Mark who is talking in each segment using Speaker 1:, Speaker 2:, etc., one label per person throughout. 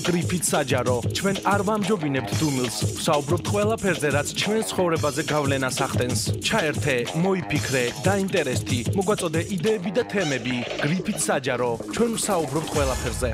Speaker 1: გრიფით საჯარო. ჩვენ არ ვამჯობინებთ დუმილს, ვსაუბრობთ ყველაფერზე, რაც ჩვენ ცხოვრებაზე გავლენას ახდენს. ჩაერთე, მოიფიქრე, დაინტერესდი, მოგვაწოდე იდეები და თემები. გრიფით საჯარო. ჩვენ ვსაუბრობთ ყველაფერზე.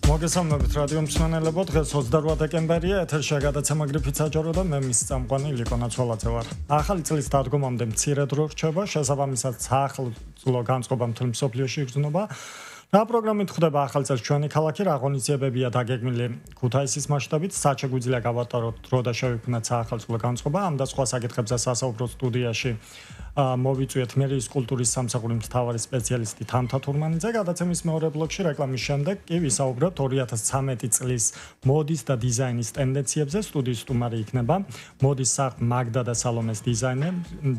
Speaker 2: მოგესალმებით რადიო მსმენელებო, დღეს 28 დეკემბერია, ეთერში გადაცემა გრიფით საჯარო და მე მის წამყვანი ლიკო ნაცვალაძე ვარ. ახალი წლის დადგომამდე მცირე დრო რჩება, შესაბამისად საახლო განწყობა მთელ მსოფლიოში იგრძნობა. რა პროგრამით ხდება ახალ წელს ჩვენი ქალაქი, რა ღონისძიებებია დაგეგმილი ქუთაისის მასშტაბით, სად შეგვიძლია გავატაროთ დრო და შევიქმნათ საახალწლო განწყობა, ამ და სხვა საკითხებზე სასაუბრო სტუდიაში მოვიწვიეთ მერიის კულტურის სამსახურის მთავარი სპეციალისტი თამთა თურმანიძე. გადაცემის მეორე ბლოკში რეკლამის შემდეგ კი ვისაუბრებთ 2013 წლის მოდის და დიზაინის ტენდენციებზე. სტუდიის სტუმარი იქნება მოდის სახლ მაგდა და სალომეს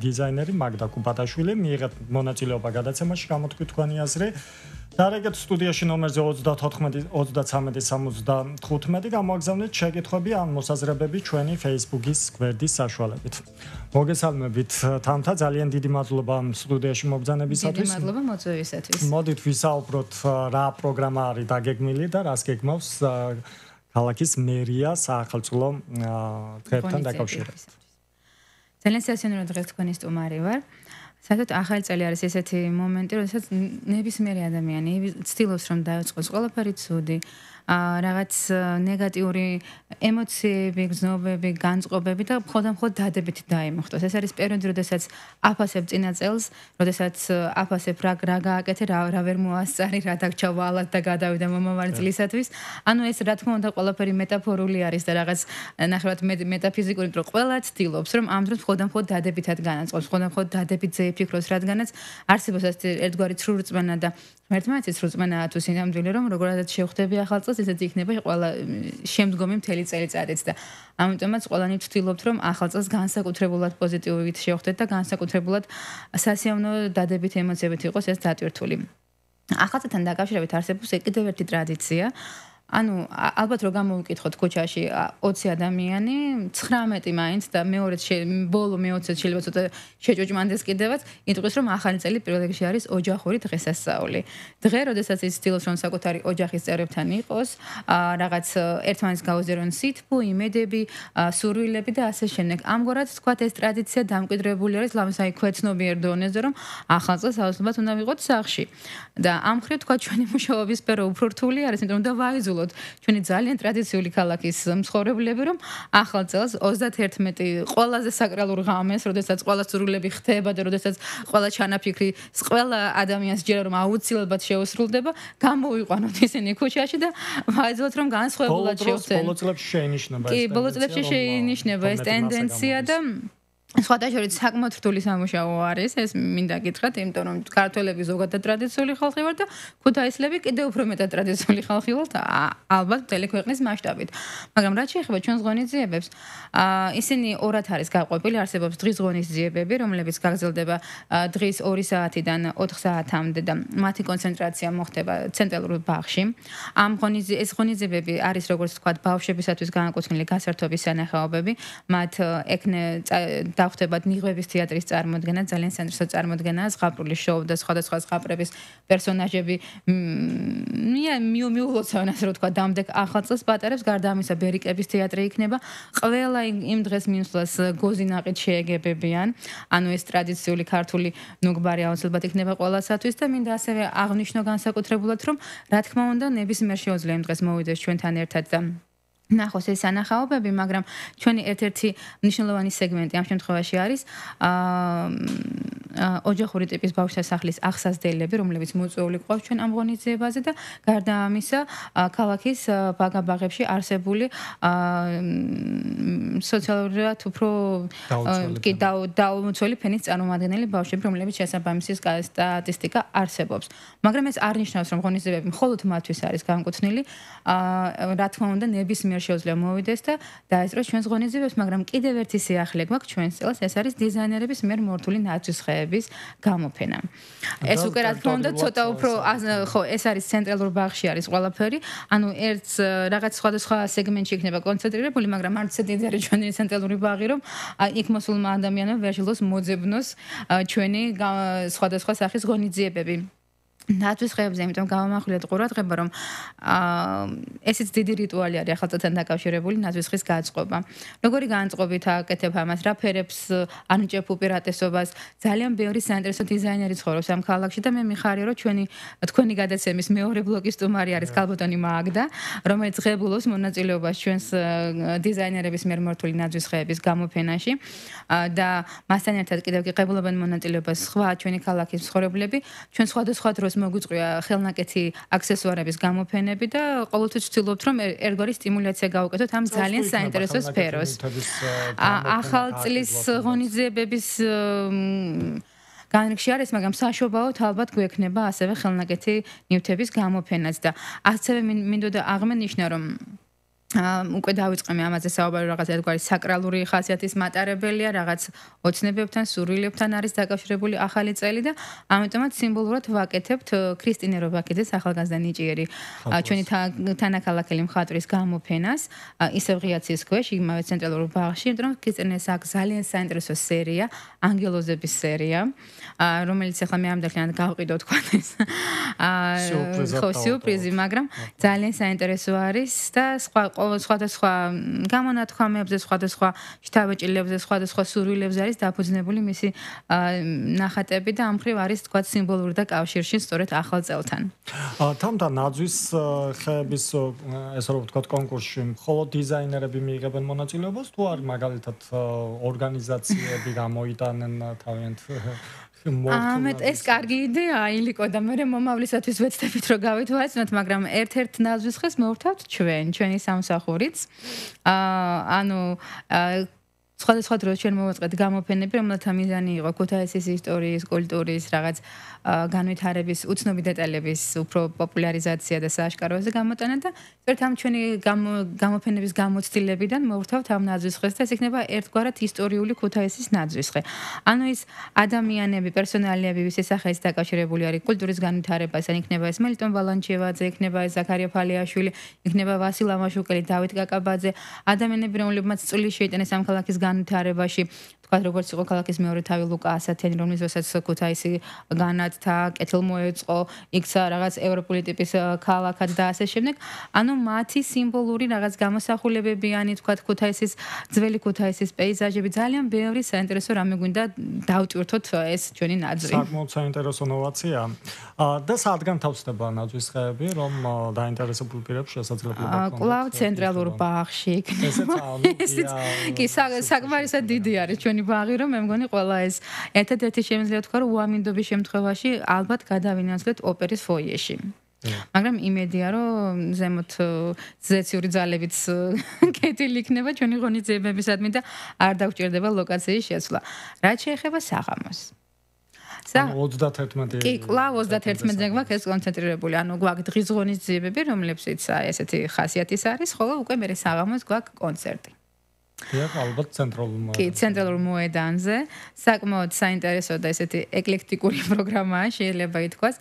Speaker 2: დიზაინერი მაგდა კუპატაშვილი. მიიღეთ მონაწილეობა გადაცემაში, გამოთქვით თქვენი აზრი. დარეგეთ სტუდიაში ნომერზე 34-33-75 გამოაგზავნეთ შეკითხვები ან მოსაზრებები ჩვენი Facebook-ის გვერდის საშუალებით. მოგესალმებით თამთა, ძალიან დიდი მადლობა სტუდიაში მობრძანებისათვის.
Speaker 3: დიდი მადლობა მოწვევისათვის.
Speaker 2: მოდით ვისაუბროთ რა პროგრამა არის დაგეგმილი და რას გეგმავს ქალაქის მერია საახალწლო დღეებთან დაკავშირებით.
Speaker 3: ძალიან სასიამოვნო დღეს თქვენი სტუმარი ვარ. საერთოდ ახალი წელი არის ესეთი მომენტი, როდესაც ნებისმიერი ადამიანი ცდილობს რომ დაიწყოს ყველაფერი ცუდი, რაღაც ნეგატიური ემოციები, გზნობები, განწყობები და მხოლოდ დადებით დაიმოხტოს. ეს არის პერიოდი, როდესაც აფასებ წინა წელს, როდესაც აფასებ რა გააკეთე, რა ვერ მოასწარი, რა დაგჭა ვალად და გადავიდა მომავალი წლისათვის. ანუ ეს რა თქმა უნდა ყველაფერი მეტაფორული არის და რაღაც ნახევრად მეტაფიზიკური, რომ ყველა ცდილობს რომ ამ დროს მხოლოდ დადებითად განაწყობს, მხოლოდ დადებით ზეიფიქროს, რადგანაც არსებობს ერთგვარი ცრურწმენა და ერთმანეთის სრულწმენაა თუ სინამდვილე, რომ როგორადაც შევხვდები ახალ წელს, ესეც იქნება ყველა შემდგომი მთელი წელიწადიც და ამიტომაც ყველანი ვცდილობთ, რომ ახალ წელს განსაკუთრებულად პოზიტივით შევხვდეთ და განსაკუთრებულად სასიამოვნო დადებით ემოციებით იყოს ეს დატვირთული. ახალ წელთან დაკავშირებით არსებობს კიდევ ერთი ტრადიცია. ანუ ალბათ რომ გამოვიკითხოთ ქუჩაში 20 ადამიანი, 19 მაინც და ბოლო მე-20-ს შეიძლება ცოტა შეჭოჭმანდეს კიდევაც, იტყვის რომ ახალი წელი პირველ რიგში არის ოჯახური დღესასწაული. დღე, როდესაც ის ცდილობს რომ საკუთარი ოჯახის წევრებთან იყოს, რაღაც ერთმანეთს გაუზიარონ სითბო, იმედები, სურვილები და ასე შემდეგ. ამგვარად თქვათ ეს ტრადიცია დამკვიდრებული არის ლამსაი ქვეცნობიერ დონეზე, რომ ახალ წელს აუცილებლად უნდა ვიყოთ სახლში. და ამ მხრივ თქვათ ჩვენი მუშაობის სფერო უფრო რთული არის, იმიტომ რომ დავაიზოლოთ ჩვენი ძალიან ტრადიციული ქალაქის მსხოვრებლები, რომ ახალ წელს 31 ყველაზე საკრალურ ღამეს, როდესაც ყველა სურვილები ხდება და როდესაც ყველა ჩანაფიქრი ყველა ადამიანს ჯერა რომ აუცილებლად შეუსრულდება, გამოვიყვანოთ ისინი ქუჩაში და ვაიზოლოთ რომ განსხვავებულად შევხვდეთ.
Speaker 2: ბოლო წლებში შეინიშნება ეს.
Speaker 3: კი, ბოლო წლებში შეინიშნება ეს ტენდენცია და სხვადასხვა საკმაოდ რთული სამუშაო არის, ეს მინდა გითხრათ, იმიტომ რომ ქართველები ზოგადად ტრადიციული ხალხი ვართ და ქუთაისლები კიდევ უფრო მეტად ტრადიციული ხალხი ვართ, ალბათ მთელი ქვეყნის მასშტაბით. მაგრამ რაც შეეხება ჩვენს ღონისძიებებს, ისინი ორად არის გაყვებილი, არსებობს დღის ღონისძიებები, რომლებიც გაგრძელდება დღის 2 საათიდან 4 საათამდე და მათი კონცენტრაცია მოხდება ცენტრალურ ბაღში. ეს ღონისძიებები არის, როგორც ვთქვათ, ბავშვებისათვის განკუთვნილი გასართობის სანახაობები, მათ დავხდებათ ნიღბების თეატრის წარმოდგენა, ძალიან საინტერესო წარმოდგენაა, ზღაპრული შოუ და სხვადასხვა ზღაპრების პერსონაჟები მიულოცავენ, ასე რომ ვთქვა, დამდეგ ახალ წელს პატარებს, გარდა ამისა ბერიკების თეატრი იქნება, ყველა იმ დღეს მიუსვლას გოზინაყით შეეგებებიან, ანუ ეს ტრადიციული ქართული ნუგბარი აუცილებლად იქნება ყველასათვის და მინდა ასევე აღნიშნო განსაკუთრებულად, რომ რა თქმა უნდა, ნებისმიერ შეუძლია იმ დღეს მოვიდეს ჩვენთან ერთად და ნახოს ეს სანახაობები, მაგრამ ჩვენი ერთ-ერთი მნიშვნელოვანი სეგმენტი ამ შემთხვევაში არის ოჯახური ტიპის ბავშვთა სახლის აღსაზრდელები, რომლებიც მოწვეული ყავს ჩვენ ამ ღონისძიებაზე და გარდა ამისა, ქალაქის ბაღებში არსებული სოციალურად უფრო დაუმცველი ფენის წარმომადგენელი ბავშვები, რომლებიც შესაბამისი სტატისტიკა არსებობს. მაგრამ ეს არ ნიშნავს, რომ ღონისძიებები მხოლოდ მათთვის არის განკუთვნილი. რა თქმა უნდა, ნებისმიერ შეუძლია მოვიდეს და დაესწროს ჩვენს ღონისძიებებს, მაგრამ კიდევ ერთი სიახლე გვაქვს ჩვენს წელს, ეს არის დიზაინერების მიერ მორთული ნაძვისხეების გამოფენა. ეს უკვე რა თქმა უნდა ცოტა უფრო ხო, ეს არის ცენტრალურ ბაღში არის ყველაფერი, ანუ ერთ რაღაც სხვადასხვა სეგმენტში იქნება კონცენტრირებული, მაგრამ არც დიდი არის ჩვენი ცენტრალური ბაღი, რომ იქ მოსულმა ადამიანებმა ვერ შეძლოს მოძებნოს ჩვენი სხვადასხვა სახის ღონისძიებები. ნაძვის ხეებზე, იმიტომ გავამახვილეთ ყურადღება, რომ ესეც დიდი რიტუალი არის ახალწლთან დაკავშირებული ნაძვის ხის გაწყობა. როგორი განწყობით აკეთებ ამას, რა ფერებს ანიჭებ უპირატესობას, ძალიან ბევრი საინტერესო დიზაინერი ცხოვრობს ამ ქალაქში და მე მიხარია, რომ თქვენი გადაცემის მეორე ბლოკის სტუმარი არის ქალბატონი მაგდა, რომელიც ღებულობს მონაწილეობას ჩვენს დიზაინერების მიერ მორთული ნაძვის ხეების გამოფენაში და მასთან ერთად კიდევ კი ღებულობენ მონაწილეობას სხვა ჩვენი ქალაქის მცხოვრებლები, ჩვენ სხვადასხვა დროს მოგვიწვია ხელნაკეთი აქსესუარების გამოფენები და ყოველთვის ვცდილობთ რომ ერთგვარი სტიმულაცია გავუკეთოთ ამ ძალიან საინტერესო სფეროს. ახალწლის ღონისძიებების განრიგში არის, მაგრამ საშობაოდ ალბათ გვექნება ასევე ხელნაკეთი ნივთების გამოფენაც და ასევე მინდოდა აღმენიშნა რომ უკვე დავიწყემი ამაზე საუბარი რაღაც ერთგვარი საკრალური ხასიათის მატარებელია, რაღაც ოცნებებთან, სურვილებთან არის დაკავშირებული ახალი წელი და ამიტომაც სიმბოლურად ვაკეთებთ ქრისტინე რობაქიძის ახალგაზრდა ნიჭიერი ჩვენი თანაქალაქელი მხატვრის გამოფენას ისევ ღიაცის ქვეშ, იმავე ცენტრალურ ბაღში, იმიტომ რომ ქრისტინეს აქვს ძალიან საინტერესო სერია, ანგელოზების სერია, რომელიც ახლა მე ამდენად გავყიდო თქვა ეს სიურპრიზი, მაგრამ ძალიან საინტერესო არის და სხვადასხვა გამონათქვამებზე, სხვადასხვა შთაბეჭდილებზე, სხვადასხვა სურვილებზე არის დაფუძნებული მისი ნახატები და ამ მხრივ არის თქვა სიმბოლური და კავშირში სწორედ ახალ წელთან.
Speaker 2: თამთა ნაძვის ხეების ესე რომ ვთქვათ კონკურსში მხოლოდ დიზაინერები მიიღებენ მონაწილეობას თუ არის მაგალითად ორგანიზაციები გამოიტანენ თავიანთ
Speaker 3: ეს კარგი იდეაა ილიკო და მე მომავლისათვის ვეცდებით რომ გავითვალისწინოთ, მაგრამ ერთ-ერთ ნაძვის ხეს მოვთავთ ჩვენი სამსახურიც. ანუ სხვადასხვა დროს ჩვენ მოვაწყეთ გამოფენები, რომელთა მიზანი იყო ქუთაისის ისტორიის, კულტურის, რაღაც განვითარების, უცნობი დეტალების უფრო პოპულარიზაცია და სააშკაროზე გამოტანა და ერთ ამ ჩვენი გამოფენების გამოცდილებიდან მოვთავთ ამ ნაძვის ხეს და ეს იქნება ერთგვარად ისტორიული ქუთაისის ნაძვის ხე. ანუ ის ადამიანები, პერსონალიები, ვისი სახელით დაკავშირებული არის კულტურის განვითარებასთან, იქნება ეს მელიტონ ბალანჩევაძე, იქნება ეს ზაქარია ფალიაშვილი, იქნება ვასილ ამაშუკელი, დავით კაკაბაძე, ადამიანები, რომლებმაც წვლილი შეიტანეს ამ ქალაქის განვითარებაში, თქვათ როგორც იყო ქალაქის მეორე თავი ლუკა ასათიანი, რომელსაც ქუთაისი განათდა, კეთილმოეწყო, იქცა რაღაც ევროპული ტიპის ქალაქად და ასე შემდეგ. ანუ მათი სიმბოლური რაღაც გამოსახულებებიანი, თქვათ ქუთაისის ძველი ქუთაისის პეიზაჟები, ძალიან ბევრი საინტერესო რამე გვინდა დავტვირთოთ ეს ჩვენი ნაძვი.
Speaker 2: საკმაოდ საინტერესო ნოვაციაა. და სადგან თავსდება ნაძვის ხეები, რომ დაინტერესებულ პირებს შესაძლებლობა ჰქონდათ.
Speaker 3: კლავ ცენტრალურ ბაღში კი საკმარისად დიდი არის ჩვენი ბაღი, რომ მე მგონი ყველა ეს ერთადერთი შემიძლია თქვა, რომ უამინდობის შემთხვევაში ალბათ გადავინაცვლეთ ოპერის ფოიეში. მაგრამ იმედია, რომ ზემოთ ზეციური ძალებიც კეთილი იქნება ჩვენი ღონისძიებებისადმი და არ დაგვჭირდება ლოკაციის შეცვლა. რაც შეეხება საღამოს.
Speaker 2: 31
Speaker 3: კი, კლავ 31-ზე გვაქვს ეს კონცენტრირებული, ანუ გვაქვს დღის ღონისძიებები, რომლებშიც ესეთი ხასიათის არის, ხოლო უკვე მე საღამოს გვაქვს კონცერტი.
Speaker 2: ალბათ
Speaker 3: ცენტრალურ მოედანზე საკმაოდ საინტერესო და ესეთი ეკლექტიკური პროგრამაა, შეიძლება ითქვას.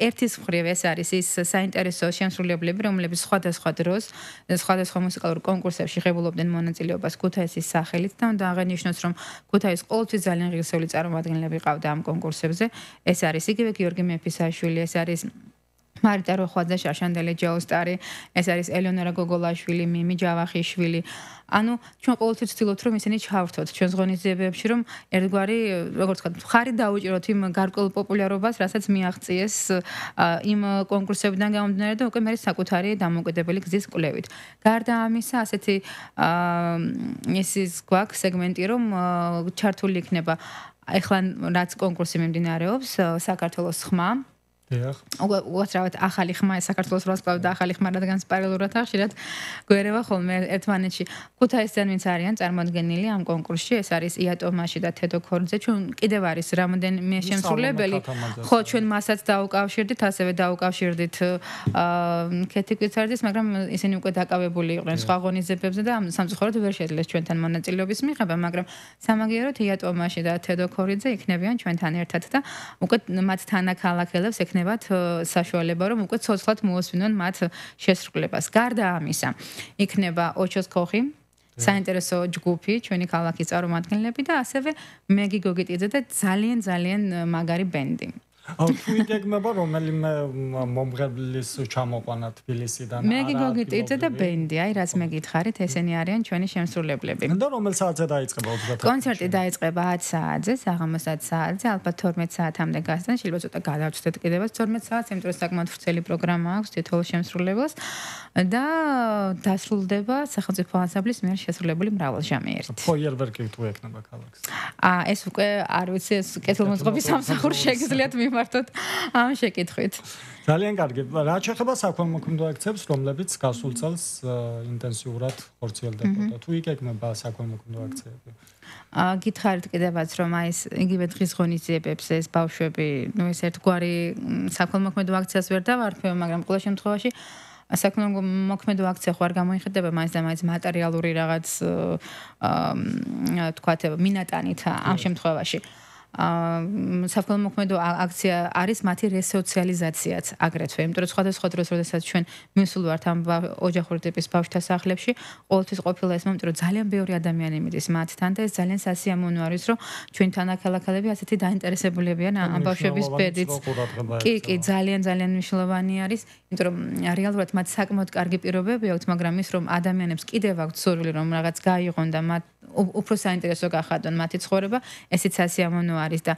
Speaker 3: ერთის მხრივ ეს არის ის საინტერესო შემსრულებლები, რომლებიც სხვადასხვა დროს სხვადასხვა მუსიკალურ კონკურსებში ღებულობდნენ მონაწილეობას ქუთაისის სახელით და უნდა აღინიშნოს, რომ ქუთაის ყოველთვის ძალიან ღირსეული წარმომადგენლები ყავდა ამ კონკურსებზე. ეს არის იგივე გიორგი მეფისაშვილი, ეს არის მარიტა როხვაძე, შაშანდელე ჯაუსტარი, ეს არის ელეონორა გოგოლაშვილი, მიმი ჯავახიშვილი. ანუ ჩვენ ყოველთვის ვცდილობთ რომ ისინი ჩავრთოთ ჩვენს ღონისძიებებში, რომ ერთგვარი, როგორც ვთქვათ, მხარი დაუჭიროთ იმ გარკვეულ პოპულარობას, რასაც მიაღწიეს იმ კონკურსებიდან გამომდინარე და უკვე მე საკუთარი დამოუკიდებელი გზის კვლევით. გარდა ამისა, ასეთი ისის გვაქვს სეგმენტი, რომ ჩართული იქნება ეხლა რაც კონკურსი მიმდინარეობს, საქართველოს ხმა. უაცრავად ახალი ხმა საქართველოს ვარსკვლავი და ახალი ხმა რადგანაც პარალელურად ხშირად გვერევა ხოლმე ერთმანეთში. ქუთაისიდან ვინც არიან წარმოადგენილი ამ კონკურსში, ეს არის იატომაში და თედო ქორძე. ჩვენ კიდევ არის რამოდენიმე შემსრულებელი. ხო, ჩვენ მასაც დაუკავშირდით, ასევე დაუკავშირდით ქეთი კვიცარძის, მაგრამ ისინი უკვე დაკავებული იყვნენ სხვა ღონისძიებებზე და სამწუხაროდ ვერ შეძლეს ჩვენთან მონაწილეობის მიღება, მაგრამ სამაგიეროდ იატომაში და თედო ქორძე იქნებიან ჩვენთან ერთად და უკვე მათ თანაქალაქელებს ექნებათ საშუალება, რომ უკვე ცოცხლად მოусვინონ მათ შესრულებას. გარდა ამისა, იქნება ოჩოს ქოხი, საინტერესო ჯგუფი, ჩვენი ქალაქის წარმომადგენლები და ასევე მეგი გოგიტიძე და ძალიან მაგარი ბენდი.
Speaker 2: თუ იგეგმება რომელიმე მომღერლის ჩამოყვანა თბილისიდან
Speaker 3: მე გიგოგიტიძე და ბენდი, აი რაც მე გითხარით, ესენი არიან ჩვენი შემსრულებლები.
Speaker 2: და რომელ საათზე დაიწყება 30?
Speaker 3: კონცერტი დაიწყება 10 საათზე, საღამოს 10 საათზე, ალბათ 12 საათამდე გასცენ, შეიძლება ცოტა გადავწყვეტ კიდევაც 12 საათს, იმიტომ რომ საკმაოდ ვრცელი პროგრამა აქვს თითოეულ შემსრულებელს და დასრულდება სახელმწიფო ანსამბლის მიერ შესრულებული მრავალჟამიერი.
Speaker 2: ფოიერვერკი თუ ექნება ქალაქს.
Speaker 3: ეს უკვე არ ვიცი, ეს კეთილმოწყობის სამსახურს შეგიძლიათ მიმართოთ ამ შეკითხვით.
Speaker 2: ძალიან კარგი. რა შეეხება საქველმოქმედო აქციებს, რომლებიც გასულ წელს ინტენსიურად ხორციელდებოდა. თუ იგეგმება საქველმოქმედო აქციები?
Speaker 3: გითხარით კიდევაც რომ აი ეს იგივე დღის ღონისძიებებს ეს ბავშვები, ну ეს ერთგვარი საქველმოქმედო აქციას ვერ დავარქვევ, მაგრამ ყოველ შემთხვევაში საქველმოქმედო აქცია ხო არ გამოიხატება მაინც და მაინც მატერიალური რაღაც თქვათ მინატანით ამ შემთხვევაში. საქველმოქმედო აქცია არის მათი რესოციალიზაციაც აგრეთვე, იმიტომ რომ სხვადასხვა დროს როდესაც ჩვენ მივსულ ვართ ამ ოჯახური ტიპის ბავშვთა სახლებში, ყოველთვის ყოფილა ეს მომენტი, რომ ძალიან ბევრი ადამიანი მიდის მათთან და ეს ძალიან სასიამოვნო არის, რომ ჩვენ თანაქალაქელები ასეთი დაინტერესებულებიან ამ ბავშვების ბედით. კი, ძალიან მნიშვნელოვანი არის, იმიტომ რომ რეალურად მათ საკმაოდ კარგი პირობები აქვთ, მაგრამ ის რომ ადამიანებს კიდევ აქვთ სურვილი რომ რაღაც გაიღონ და მათ უფრო საინტერესო გახადონ მათი ცხოვრება, ესეც სასიამოვნო არის და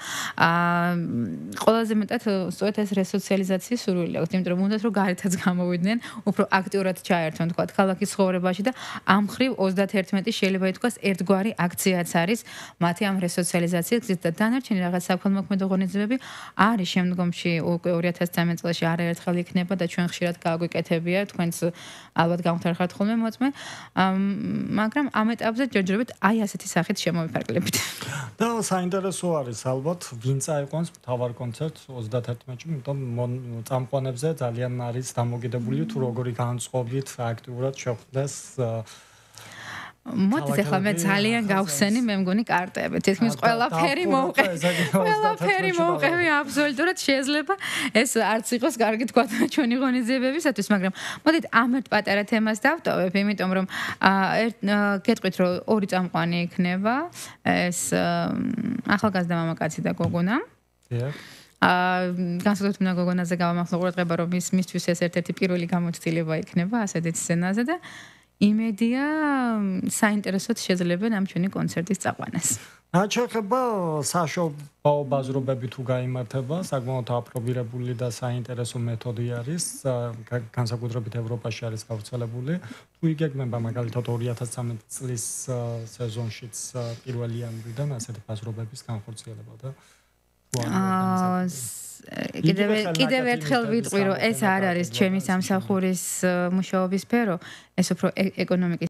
Speaker 3: ყველაზე მეტად სწორედ ეს რესოციალიზაციის სურვილი აქვს, იმიტომ რომ უნდათ რომ გარეთაც გამოვიდნენ, უფრო აქტიურად ჩაერთონ თქვა ქალაქის ცხოვრებაში და ამ ხრივ 31 შეიძლება ითქვას ერთგვარი აქციაც არის მათი ამ რესოციალიზაციის გზით და დანარჩენი რაღაც საქველმოქმედო ღონისძიებები არის შემდგომში უკვე 2013 წელს არაერთხელ იქნება და ჩვენ ხშირად გაგვიკეთებია, თქვენც ალბათ გამხდარხართ ხოლმე მოწმე, მაგრამ ამ ეტაპზე ჯერჯერობით აი ასეთი სახით შემოვიფარგლებით.
Speaker 2: და საინტერესო არის ალბათ ვინ წაიყვანს მთავარ კონცერტს 31-ში, იმიტომ წამყვანებზე ძალიან არის დამოკიდებული თუ როგორი განწყობით აქტიურად შეხვდეს
Speaker 3: მოდით ახლა მე ძალიან გავხსენი მე მგონი კარტები. თითქმის ყველაფერი მოვყევი აბსოლუტურად შეიძლება ეს არც იყოს კარგი თქვა ჩვენი ღონისძიებებისათვის, მაგრამ მოდით ამ ერთ პატარა თემას დავტოვებ, იმიტომ რომ გეტყვით რომ ორი წამყვანი იქნება, ეს ახალგაზრდა მამაკაცი და გოგონა. განსაკუთრებით უნდა გოგონაზე გავამახსოვრ ყურადღება, რომ მისთვის ეს ერთ-ერთი პირველი გამოცდილება იქნება ასეთ სცენაზე და იმედია საინტერესოდ შეძლებენ ამ ჩვენი კონცერტის წაყვანას.
Speaker 2: რაც შეეხება საშობაო ბაზრობები თუ გაიმართება, საკმაოდ აპრობირებული და საინტერესო მეთოდი არის, განსაკუთრებით ევროპაში არის გავრცელებული. თუ იგეგმება მაგალითად 2013 წლის სეზონშიც პირველი იანვრიდან ასეთი ბაზრობების განხორციელება და კიდევ ერთხელ ვიტყვი, რომ ეს არ არის ჩემი სამსახურის მუშაობის სფერო, ეს უფრო ეკონომიკის